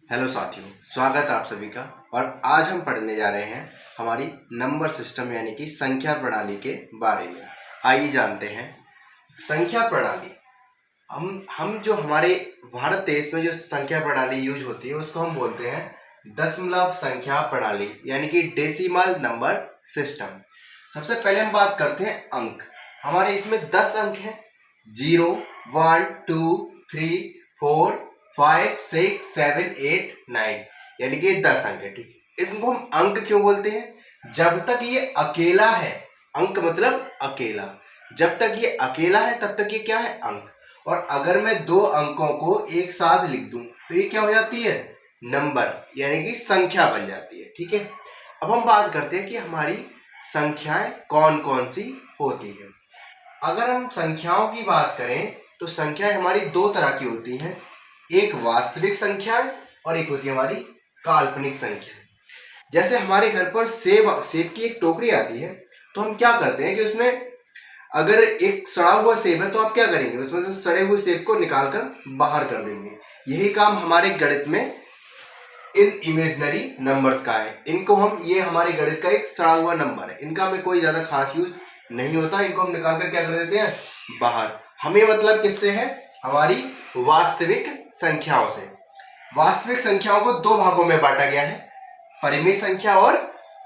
Hello साथियों, स्वागत है आप सभी का। और आज हम पढ़ने जा रहे हैं हमारी नंबर सिस्टम यानी कि संख्या प्रणाली के बारे में। आइए जानते हैं संख्या प्रणाली। हम जो हमारे भारत देश में जो संख्या प्रणाली यूज होती है उसको हम बोलते हैं दशमलव संख्या प्रणाली यानी कि डेसिमल नंबर सिस्टम। सबसे पहले हम बात करते हैं अंक। हमारे इसमें 10 अंक हैं, 0, 1, 2, 3, 4, 5, 6, 7, 8, 9 यानी कि 10 अंक है। ठीक है, इसको हम अंक क्यों बोलते हैं? जब तक ये अकेला है, अंक मतलब अकेला, जब तक ये अकेला है तब तक ये क्या है? अंक। और अगर मैं दो अंकों को एक साथ लिख दूं तो ये क्या हो जाती है? नंबर यानी कि संख्या बन जाती है। ठीक है, अब हम बात करते हैं कि हमारी संख्याएं कौन कौन सी होती है। अगर हम संख्याओं की बात करें तो संख्याएं हमारी दो तरह की होती हैं, एक वास्तविक संख्याएं और एक होती है हमारी काल्पनिक संख्या। जैसे हमारे घर पर सेब की एक टोकरी आती है, तो हम क्या करते हैं कि उसमें अगर एक सड़ा हुआ सेब है तो आप क्या करेंगे? उसमें से सड़े हुए सेब को निकालकर बाहर कर देंगे। यही काम हमारे गणित में इन इमेजनरी नंबर्स का है। इनको हम, ये हमारे गणित का एक सड़ा हुआ नंबर है, इनका हमें कोई ज्यादा खास यूज नहीं होता, इनको हम निकाल कर क्या कर देते हैं? बाहर। हमें मतलब किससे है? हमारी वास्तविक संख्याओं से। वास्तविक संख्याओं को दो भागों में बांटा गया है, परिमेय संख्या और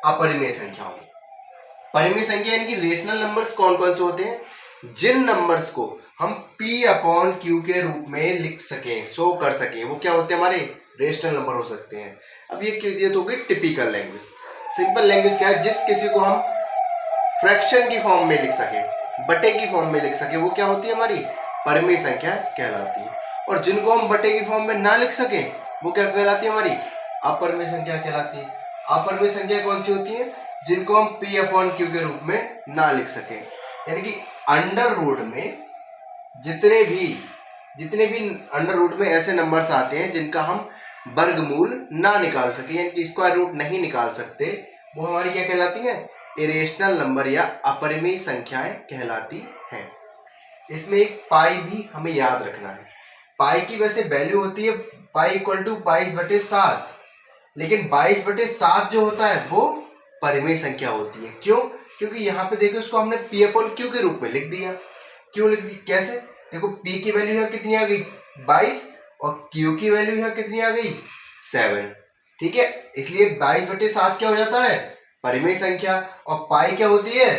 अपरिमेय संख्याओं। परिमेय संख्या यानी कि रेशनल नंबर्स कौन कौन से होते हैं? जिन नंबर्स को हम P अपॉन Q के रूप में लिख सकें, शो कर सकें, वो क्या होते हैं? हमारे रेशनल नंबर हो सकते हैं। अब ये तो हो गई टिपिकल लैंग्वेज। सिंपल लैंग्वेज क्या है? जिस किसी को हम फ्रैक्शन की फॉर्म में लिख सके, बटे की फॉर्म में लिख सके, वो क्या होती है? हमारी परिमेय संख्या कहलाती है। और जिनको हम बटे की फॉर्म में ना लिख सके वो क्या कहलाती है? हमारी अपरिमेय संख्या कहलाती है। अपरिमेय संख्या कौन सी होती है? जिनको हम P अपॉन Q के रूप में ना लिख सके, यानी कि अंडर रूट में जितने भी अंडर रूट में ऐसे नंबर्स आते हैं जिनका हम वर्गमूल ना निकाल सके, यानी कि स्क्वायर रूट नहीं निकाल सकते, वो हमारी क्या कहलाती है? इरेशनल नंबर या अपरिमेय संख्याएं कहलाती हैं। इसमें एक पाई भी हमें याद रखना है। पाई की वैसे वैल्यू होती है पाई इक्वल टू 22/7, लेकिन 22/7 जो होता है वो परिमेय संख्या होती है। क्यों? क्योंकि यहाँ पे देखो, उसको हमने P अपॉन Q के रूप में लिख दिया। क्यों लिख दी? कैसे? देखो, P की वैल्यू यहाँ कितनी आ गई? 22, और Q की वैल्यू यहाँ कितनी आ गई? 7। ठीक है, इसलिए 22/7 क्या हो जाता है? परिमेय संख्या। और पाई क्या होती है?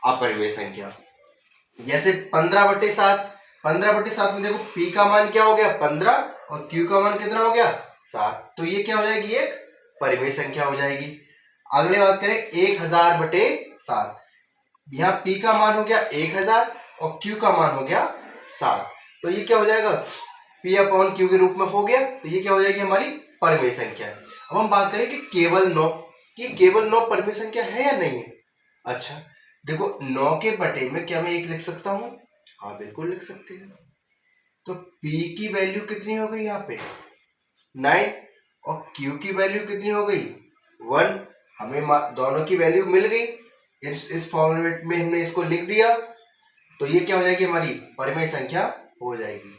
अपरिमेय संख्या। जैसे 15/7, 15/7 में देखो P का मान क्या हो गया? 15, और Q का मान कितना हो गया? 7। तो ये क्या हो जाएगी? एक परिमेय संख्या हो जाएगी। अगले बात करें 1000/7, यहाँ P का मान हो गया 1000 और Q का मान हो गया 7, तो ये क्या हो जाएगा? P अपॉन Q के रूप में हो गया, तो ये क्या हो जाएगी? हमारी परिमेय संख्या। अब हम बात करें कि केवल 9, ये केवल 9 परिमेय संख्या है या नहीं है? अच्छा देखो, 9 के बटे में क्या मैं 1 लिख सकता हूं? हाँ बिल्कुल लिख सकते हैं। तो P की वैल्यू कितनी हो गई यहाँ पे? 9, और Q की वैल्यू कितनी हो गई? 1। हमें दोनों की वैल्यू मिल गई, इस फॉर्मेट में हमने इसको लिख दिया, तो ये क्या हो जाएगी? हमारी परिमेय संख्या हो जाएगी।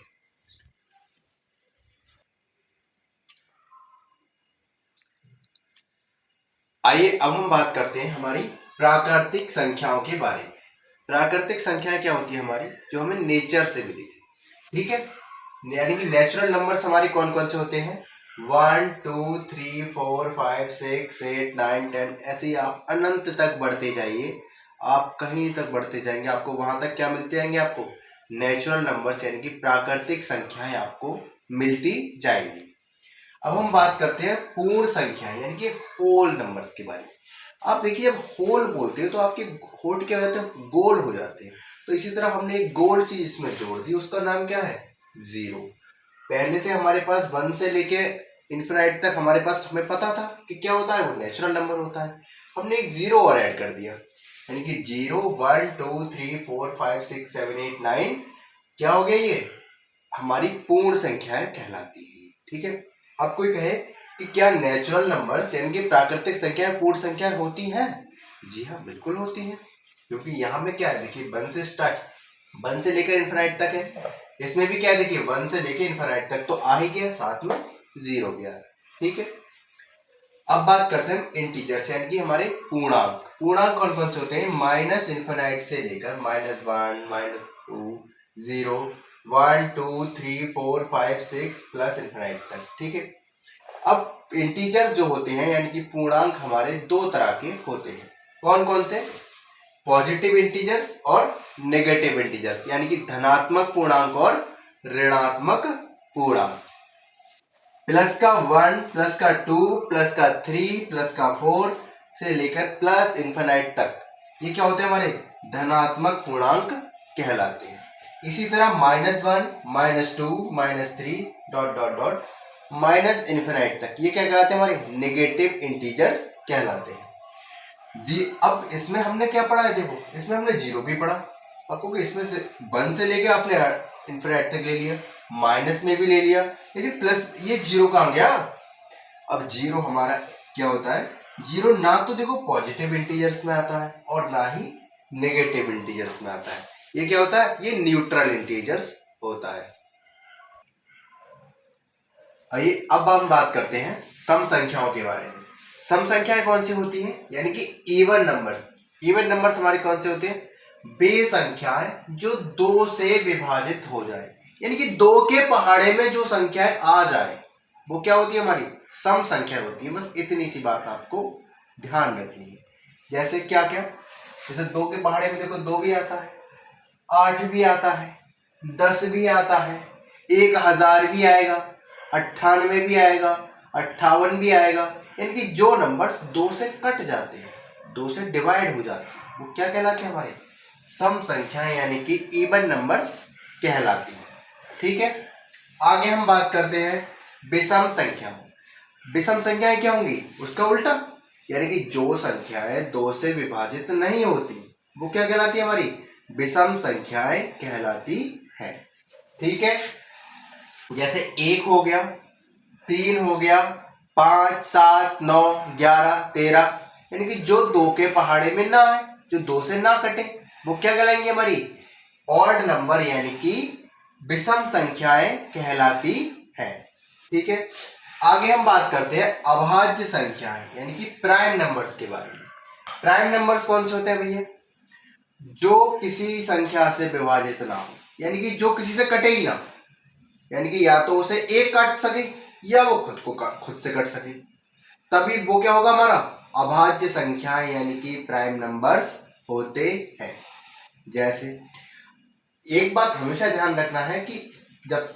आइए अब हम बात करते हैं हमारी प्राकृतिक संख्याओं के बारे में। प्राकृतिक संख्याएं क्या होती है? हमारी जो हमें नेचर से मिली थी। ठीक है, यानी कि नेचुरल नंबर्स हमारे कौन कौन से होते हैं? 1, 2, 3, 4, 5, 6, 8, 9, 10, ऐसे ही आप अनंत तक बढ़ते जाइए। आप कहीं तक बढ़ते जाएंगे, आपको वहां तक क्या मिलते जाएंगे? आपको नेचुरल नंबर्स यानी कि प्राकृतिक संख्याएं आपको मिलती जाएंगी। अब हम बात करते हैं पूर्ण संख्याएं यानी कि होल नंबर्स के बारे में। आप देखिए, जब होल बोलते हैं तो आपके होठ क्या हो जाते हैं? गोल हो जाते हैं। तो इसी तरह हमने एक गोल चीज इसमें जोड़ दी, उसका नाम क्या है? जीरो। पहले से हमारे पास 1 से लेके इन्फिनाइट तक हमारे पास, हमें पता था कि क्या होता है? वो नेचुरल नंबर होता है। हमने एक जीरो और ऐड कर दिया, यानी कि 0, 1, 2, 3, 4, 5, 6, 7, 8, 9 क्या हो गया? ये हमारी पूर्ण संख्याएं कहलाती है। ठीक है, अब कोई कहे कि क्या नेचुरल नंबर्स यानी कि प्राकृतिक संख्याएं पूर्ण संख्याएं होती हैं? जी हाँ, बिल्कुल होती हैं। क्योंकि यहाँ में क्या है? देखिए, 1 से स्टार्ट, 1 से लेकर इन्फिनाइट तक है। इसमें भी क्या है? देखिए, 1 से लेकर इन्फिनाइट तक तो आ ही गया, साथ में जीरो भी आ रहा है। ठीक है। अब बात करते हैं इंटीजर्स यानी कि हमारे पूर्णांक। पूर्णांक कौन कौन से होते हैं? माइनस इन्फिनाइट से लेकर -1, -2, 0, 1, 2, 3, 4, 5, 6 प्लस इन्फिनाइट तक। ठीक है। अब इंटीजर्स जो होते हैं यानी कि पूर्णांक हमारे दो तरह के होते हैं। कौन कौन से? पॉजिटिव इंटीजर्स और नेगेटिव इंटीजर्स यानी कि धनात्मक पूर्णांक और ऋणात्मक पूर्णांक। प्लस का 1, प्लस का 2, प्लस का 3, प्लस का 4 से लेकर प्लस इन्फिनाइट तक ये क्या होते हैं? हमारे धनात्मक पूर्णांक कहलाते हैं। इसी तरह -1, -2, -3 dot dot dot minus infinite तक ये क्या कहलाते हैं? हमारे नेगेटिव इंटीजर्स कहलाते हैं। अब इसमें हमने क्या पढ़ा है? देखो इसमें हमने 0 भी पढ़ा, अब क्योंकि इसमें से 1 से लेके आपने इन्फिनाइट तक ले लिया, माइनस में भी ले लिया, लेकिन प्लस ये 0 कहाँ गया? अब 0 हमारा क्या होता है? 0 ना तो देखो पॉजिटिव इंटीजर्स में आता है और ना ही नेगेटिव इंटीजर्स में आता है। ये क्या होता है? ये न्यूट्रल इंटीजर्स होता है। आइए अब हम बात करते हैं सम संख्याओं के बारे में। सम संख्याएं कौन सी होती हैं? यानी कि इवन नंबर्स। इवन नंबर्स हमारे कौन से होते हैं? वे संख्याएं जो 2 से विभाजित हो जाए, यानी कि 2 के पहाड़े में जो संख्याएं आ जाए वो क्या होती है? हमारी सम संख्या होती है। बस इतनी सी बात आपको ध्यान रखनी है। जैसे क्या क्या? जैसे 2 के पहाड़े में देखो 2 भी आता है, 8 भी आता है, 10 भी आता है, 1000 भी आएगा, 98 भी आएगा, 58 भी आएगा। यानी कि जो नंबर्स 2 से कट जाते हैं, 2 से डिवाइड हो जाते हैं, वो क्या कहलाते हैं? हमारे सम संख्याएं यानी कि इवन नंबर्स कहलाती हैं। ठीक है। आगे हम बात करते हैं विषम संख्याओं। विषम संख्याएं क्या होंगी? उसका उल्टा, यानी कि जो संख्याएं 2 से विभाजित नहीं होती वो क्या कहलाती है? हमारी विषम संख्याएं कहलाती है। ठीक है। जैसे 1 हो गया, 3 हो गया, 5, 7, 9, 11, 13, यानी कि जो 2 के पहाड़े में ना आए, जो 2 से ना कटे, वो क्या कहलाएंगे? हमारी ऑड नंबर यानी कि विषम संख्याएं कहलाती है। ठीक है। आगे हम बात करते हैं अभाज्य संख्याएं यानी कि प्राइम नंबर्स के बारे में। प्राइम नंबर्स कौन से होते हैं भैया? जो किसी संख्या से विभाजित ना हो, यानी कि जो किसी से कटे ही ना, यानी कि या तो उसे एक काट सके या वो खुद से कट सके, तभी वो क्या होगा? हमारा अभाज्य संख्याएं यानी कि प्राइम नंबर्स होते हैं। जैसे एक बात हमेशा ध्यान रखना है कि जब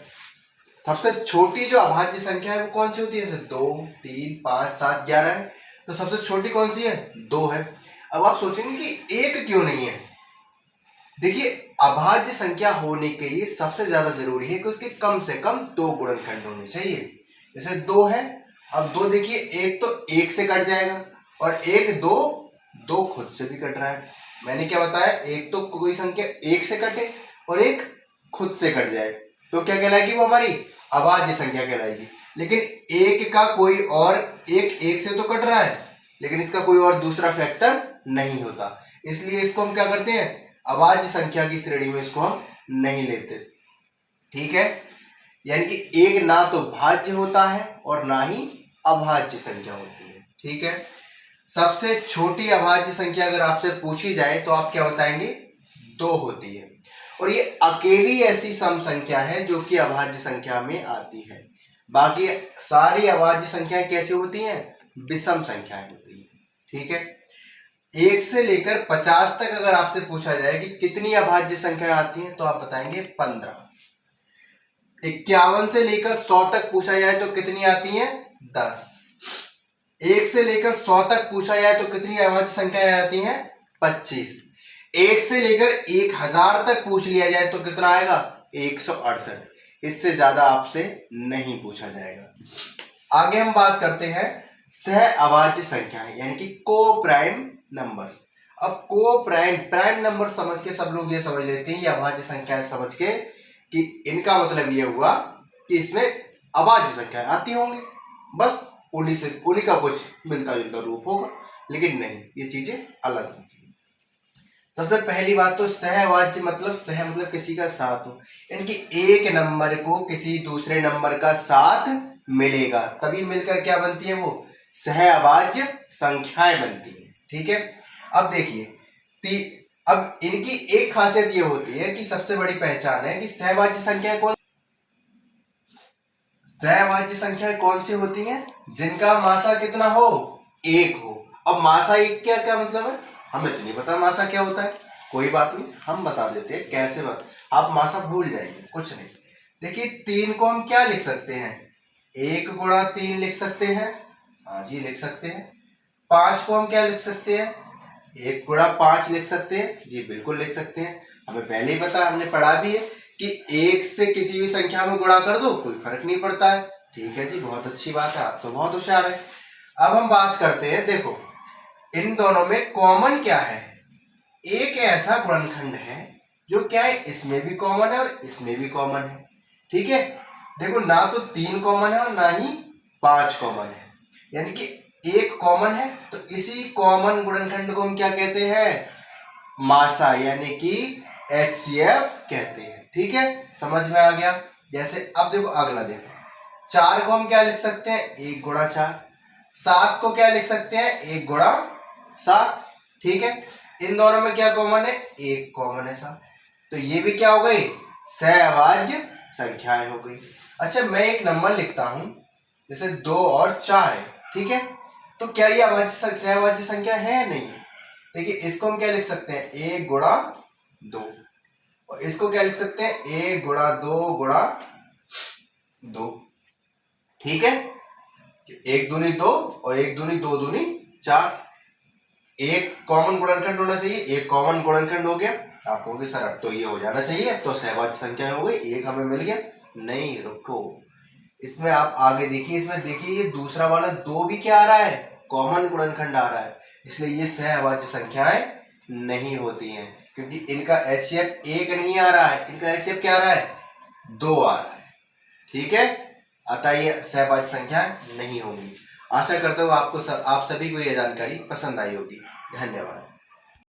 सबसे छोटी जो अभाज्य संख्या है वो कौन सी होती है? जैसे 2, 3, 5, 7, 11 है, तो सबसे छोटी कौन सी है? 2 है। अब आप सोचेंगे कि 1 क्यों नहीं है? देखिए अभाज्य संख्या होने के लिए सबसे ज्यादा जरूरी है कि उसके कम से कम 2 गुणनखंड होने चाहिए। जैसे 2 है, अब 2 देखिए, एक तो 1 से कट जाएगा और एक 2 खुद से भी कट रहा है। मैंने क्या बताया? एक तो कोई संख्या 1 से कटे और एक खुद से कट जाए तो क्या कहलाएगी? वो हमारी अभाज्य संख्या कहलाएगी। लेकिन एक का कोई और एक से तो कट रहा है, लेकिन इसका कोई और दूसरा फैक्टर नहीं होता, इसलिए इसको हम क्या करते हैं? अभाज्य संख्या की श्रेणी में इसको हम नहीं लेते। ठीक है। यानी कि एक ना तो भाज्य होता है और ना ही अभाज्य संख्या होती है। ठीक है। सबसे छोटी अभाज्य संख्या अगर आपसे पूछी जाए तो आप क्या बताएंगे? 2 होती है, और ये अकेली ऐसी सम संख्या है जो कि अभाज्य संख्या में आती है। बाकी सारी अभाज्य संख्याएं कैसी होती हैं? विषम संख्याएं होती हैं। ठीक है। 1 से लेकर 50 तक अगर आपसे पूछा जाए कि कितनी अभाज्य संख्याएं आती हैं तो आप बताएंगे 15। 51 से लेकर 100 तक पूछा जाए तो कितनी आती हैं? 10। 1 से लेकर 100 तक पूछा जाए तो कितनी अभाज्य संख्याएं आती हैं? 25। 1 से लेकर 1000 तक पूछ लिया जाए तो कितना आएगा? 168। इससे ज्यादा आपसे नहीं पूछा जाएगा। आगे हम बात करते हैं सह अभाज्य संख्याएं यानी कि को प्राइम नंबर्स। अब को प्राइम नंबर समझ के सब लोग ये समझ लेते हैं, ये अभाज्य संख्याएं समझ के कि इनका मतलब ये हुआ कि इसमें अभाज्य संख्याएं आती होंगी, बस उन्हीं का कुछ मिलता जुलता रूप होगा, लेकिन नहीं, ये चीजें अलग होती हैं। सबसे पहली बात तो सहअभाज्य मतलब सह मतलब किसी का साथ हो, यानी कि एक नंबर को किसी दूसरे नंबर का साथ मिलेगा, तभी मिलकर क्या बनती है वो सहअवाज्य संख्याएं बनती है। ठीक है, अब देखिए अब इनकी एक खासियत ये होती है कि सबसे बड़ी पहचान है कि सहवाज्य संख्याएं कौन सी होती हैं, जिनका मासा कितना हो, एक हो। अब मासा एक क्या क्या मतलब है, हमें तो नहीं पता मासा क्या होता है, कोई बात नहीं, हम बता देते हैं कैसे आप मासा भूल जाइए, कुछ नहीं। देखिए 3 को हम क्या लिख सकते हैं, 1 गुणा 3 लिख सकते हैं, हाँ जी लिख सकते हैं। 5 को हम क्या लिख सकते हैं, 1 गुणा 5 लिख सकते हैं, जी बिल्कुल लिख सकते हैं। हमें पहले ही पता, हमने पढ़ा भी है कि 1 से किसी भी संख्या में गुणा कर दो कोई फर्क नहीं पड़ता है। ठीक है जी, बहुत अच्छी बात है, आप तो बहुत होशियार है। अब हम बात करते हैं, देखो इन दोनों में कॉमन क्या है, एक ऐसा गुणनखंड है जो क्या है, इसमें भी कॉमन है और इसमें भी कॉमन है। ठीक है, देखो ना तो 3 कॉमन है और ना ही 5 कॉमन है, यानी कि एक कॉमन है, तो इसी कॉमन गुणनखंड को हम क्या कहते हैं, मासा, यानी कि HCF कहते हैं। ठीक है, समझ में आ गया। जैसे अब देखो अगला, देखो 4 को हम क्या लिख सकते हैं, 1 गुणा 4। 7 को क्या लिख सकते हैं, 1 गुणा 7। ठीक है, इन दोनों में क्या कॉमन है, एक कॉमन है 7, तो ये भी क्या हो गई, सहअवाज्य संख्याएं हो गई। अच्छा मैं एक नंबर लिखता हूं, जैसे 2 और 4 है। ठीक है, तो क्या ये सहअवाज्य संख्या है, नहीं। देखिए इसको हम क्या लिख सकते हैं, 1 गुणा 2, और इसको क्या लिख सकते हैं, 1 गुणा 2 गुणा 2। ठीक है, 1 दूनी 2 और 1 दूनी 2 दूनी 4। एक कॉमन गुणनखंड होना चाहिए, एक कॉमन गुणनखंड हो गया। आप कहोगे सर अब तो ये हो जाना चाहिए, अब तो सहवाज्य संख्या हो गई, एक हमें मिल गया। नहीं, रुको, इसमें आप आगे देखिए, इसमें देखिए ये दूसरा वाला 2 भी क्या आ रहा है, कॉमन गुणनखंड आ रहा है, इसलिए ये सहवाज्य संख्याएं नहीं होती हैं, क्योंकि इनका HCF 1 नहीं आ रहा है, इनका HCF क्या आ रहा है, 2 आ रहा है। ठीक है, अतः ये सहवाज्य संख्याएं नहीं होंगी। आशा करता हूँ आप सभी को यह जानकारी पसंद आई होगी। धन्यवाद।